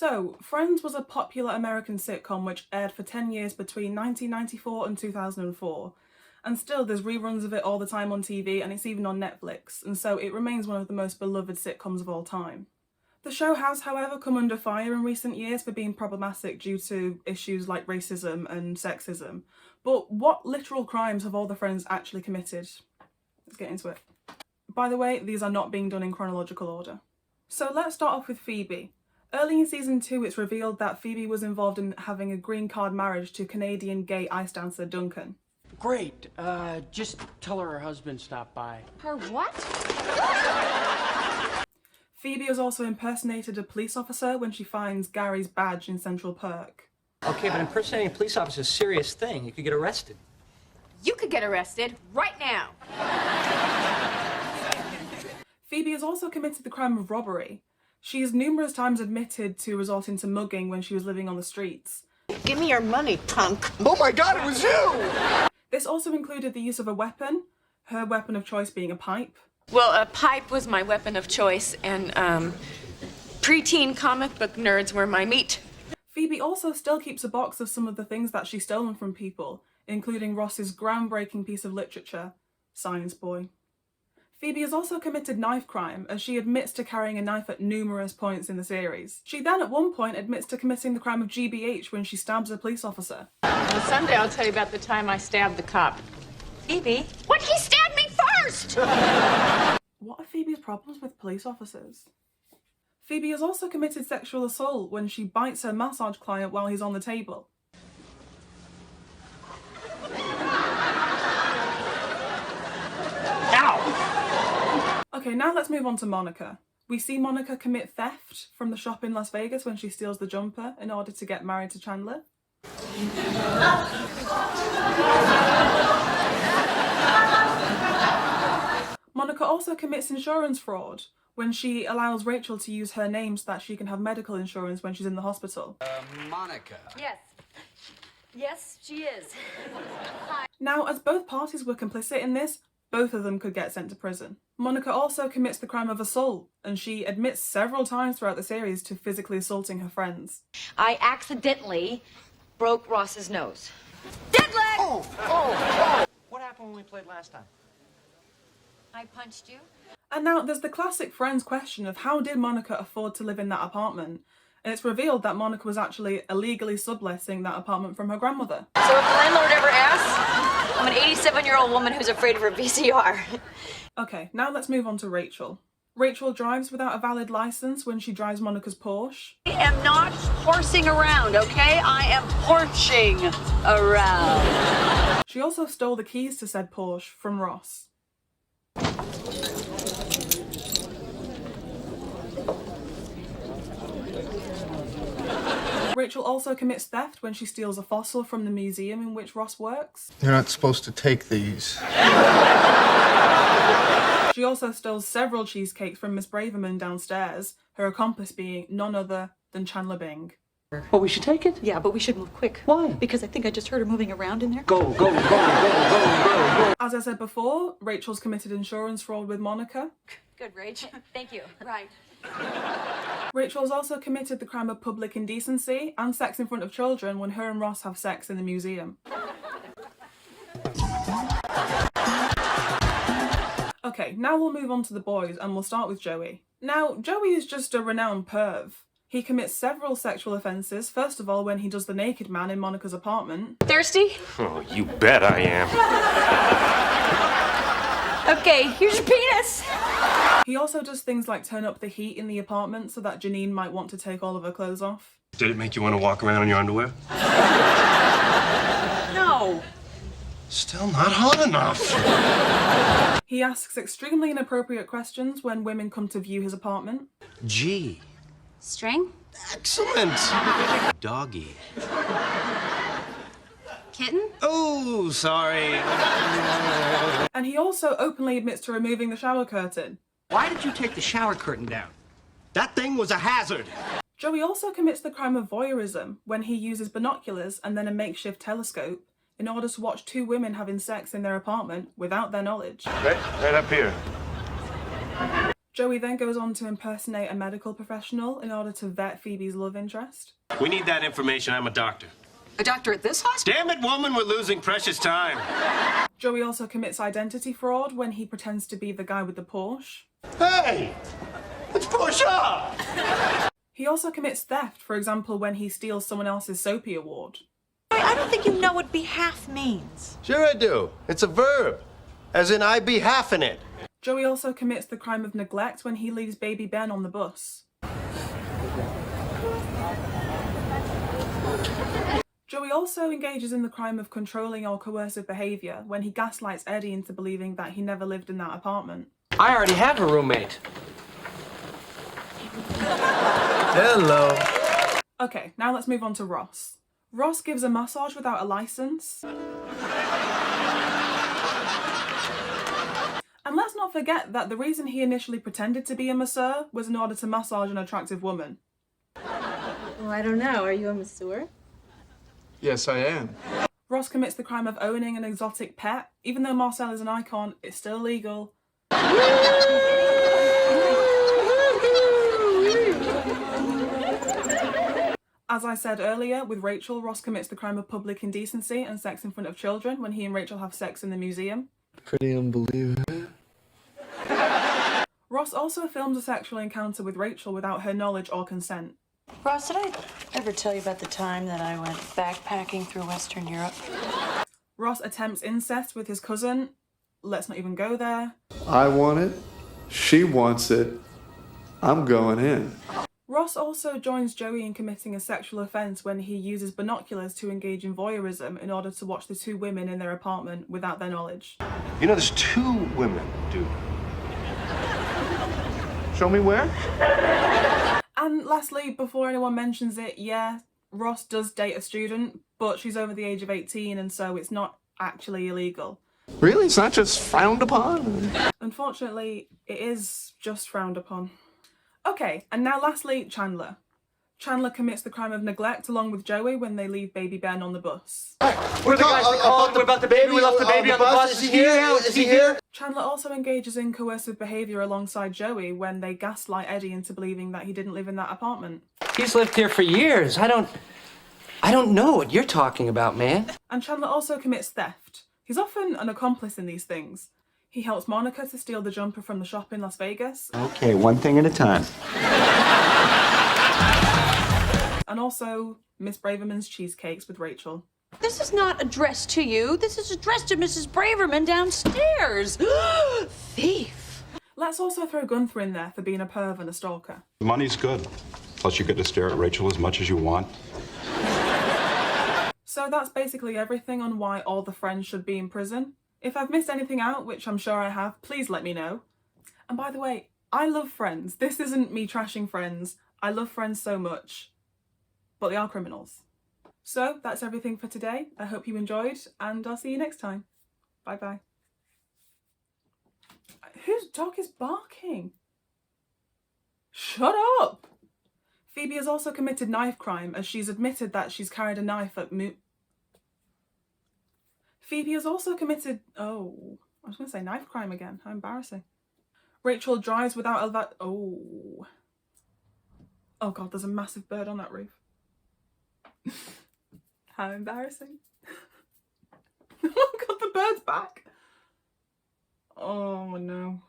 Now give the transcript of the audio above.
So, Friends was a popular American sitcom which aired for 10 years between 1994 and 2004. And still, there's reruns of it all the time on TV, and it's even on Netflix, and so it remains one of the most beloved sitcoms of all time. The show has, however, come under fire in recent years for being problematic due to issues like racism and sexism. But what literal crimes have all the friends actually committed? Let's get into it. By the way, these are not being done in chronological order. So let's start off with Phoebe. Early in season 2, it's revealed that Phoebe was involved in having a green card marriage to Canadian gay ice dancer Duncan. Great. Just tell her husband stopped by. Her what? Phoebe has also impersonated a police officer when she finds Gary's badge in Central Perk. Okay, but impersonating a police officer is a serious thing. You could get arrested. You could get arrested right now. Phoebe has also committed the crime of robbery. She has numerous times admitted to resorting to mugging when she was living on the streets. Give me your money, punk. Oh my God, it was you! This also included the use of a weapon, her weapon of choice being a pipe. Well, a pipe was my weapon of choice, and preteen comic book nerds were my meat. Phoebe also still keeps a box of some of the things that she's stolen from people, including Ross's groundbreaking piece of literature, Science Boy. Phoebe has also committed knife crime, as she admits to carrying a knife at numerous points in the series. She then at one point admits to committing the crime of GBH when she stabs a police officer. Well, someday I'll tell you about the time I stabbed the cop. Phoebe? What? He stabbed me first! What are Phoebe's problems with police officers? Phoebe has also committed sexual assault when she bites her massage client while he's on the table. Okay, now let's move on to Monica. We see Monica commit theft from the shop in Las Vegas when she steals the jumper in order to get married to Chandler. Monica also commits insurance fraud when she allows Rachel to use her name so that she can have medical insurance when she's in the hospital. Monica. Yes. Yes, she is. Now, as both parties were complicit in this, both of them could get sent to prison. Monica also commits the crime of assault, and she admits several times throughout the series to physically assaulting her friends. I accidentally broke Ross's nose. Dead leg! Oh! What happened when we played last time? I punched you. And now there's the classic Friends question of how did Monica afford to live in that apartment? And it's revealed that Monica was actually illegally subletting that apartment from her grandmother. So if the landlord ever asks, I'm an 87-year-old woman who's afraid of her VCR. Okay, now let's move on to Rachel. Rachel drives without a valid license when she drives Monica's Porsche. I am not horsing around, okay? I am porching around. She also stole the keys to said Porsche from Ross. Rachel also commits theft when she steals a fossil from the museum in which Ross works. You're not supposed to take these. She also stole several cheesecakes from Miss Braverman downstairs, her accomplice being none other than Chandler Bing. Well, we should take it? Yeah, but we should move quick. Why? Because I think I just heard her moving around in there. Go, go, go, go, go, go. As I said before, Rachel's committed insurance fraud with Monica. Good, Rach. Thank you. Right. Rachel has also committed the crime of public indecency and sex in front of children when her and Ross have sex in the museum. Okay, now we'll move on to the boys and we'll start with Joey. Now, Joey is just a renowned perv. He commits several sexual offences, first of all when he does the naked man in Monica's apartment. Thirsty? Oh, you bet I am. Okay, here's your penis. He also does things like turn up the heat in the apartment so that Janine might want to take all of her clothes off. Did it make you want to walk around in your underwear? No. Still not hot enough. He asks extremely inappropriate questions when women come to view his apartment. Gee. String? Excellent. Doggy. Kitten? Oh, sorry. And he also openly admits to removing the shower curtain. Why did you take the shower curtain down? That thing was a hazard. Joey also commits the crime of voyeurism when he uses binoculars and then a makeshift telescope in order to watch two women having sex in their apartment without their knowledge. Right up here. Joey then goes on to impersonate a medical professional in order to vet Phoebe's love interest. We need that information. I'm a doctor. A doctor at this hospital? Damn it, woman, we're losing precious time. Joey also commits identity fraud when he pretends to be the guy with the Porsche. Hey! Let's push up! He also commits theft, for example, when he steals someone else's Soapy award. I don't think you know what behalf means. Sure I do. It's a verb. As in, I be half in it. Joey also commits the crime of neglect when he leaves baby Ben on the bus. Joey also engages in the crime of controlling or coercive behaviour when he gaslights Eddie into believing that he never lived in that apartment. I already have a roommate. Hello. Okay, now let's move on to Ross. Ross gives a massage without a licence. And let's not forget that the reason he initially pretended to be a masseur was in order to massage an attractive woman. Well, I don't know. Are you a masseur? Yes, I am. Ross commits the crime of owning an exotic pet. Even though Marcel is an icon, it's still illegal. As I said earlier, with Rachel, Ross commits the crime of public indecency and sex in front of children when he and Rachel have sex in the museum. Pretty unbelievable. Ross also films a sexual encounter with Rachel without her knowledge or consent. Ross, did I ever tell you about the time that I went backpacking through Western Europe? Ross attempts incest with his cousin. Let's not even go there. I want it. She wants it. I'm going in. Ross also joins Joey in committing a sexual offence when he uses binoculars to engage in voyeurism in order to watch the two women in their apartment without their knowledge. You know, there's 2 women, dude. Show me where? And lastly, before anyone mentions it, yeah, Ross does date a student, but she's over the age of 18 and so it's not actually illegal. Really? It's not just frowned upon? Unfortunately, it is just frowned upon. Okay, and now lastly, Chandler. Chandler commits the crime of neglect along with Joey when they leave baby Ben on the bus. We're the guys that called about the baby. We left the baby on the bus. Is he here? Is he here? Chandler also engages in coercive behaviour alongside Joey when they gaslight Eddie into believing that he didn't live in that apartment. He's lived here for years. I don't know what you're talking about, man. And Chandler also commits theft. He's often an accomplice in these things. He helps Monica to steal the jumper from the shop in Las Vegas. Okay, one thing at a time. And also Miss Braverman's cheesecakes with Rachel. This is not addressed to you. This is addressed to Mrs. Braverman downstairs. Thief. Let's also throw Gunther in there for being a perv and a stalker. The money's good. Plus you get to stare at Rachel as much as you want. So that's basically everything on why all the friends should be in prison. If I've missed anything out, which I'm sure I have, please let me know. And by the way, I love Friends. This isn't me trashing Friends. I love Friends so much. But they are criminals. So that's everything for today. I hope you enjoyed and I'll see you next time. Bye bye. Whose dog is barking? Shut up! Phoebe has also committed knife crime as she's admitted that she's carried a knife at Phoebe has also committed... Oh, I was going to say knife crime again. How embarrassing. Rachel drives without a... Oh God, there's a massive bird on that roof. How embarrassing. Oh God, the bird's back. Oh no.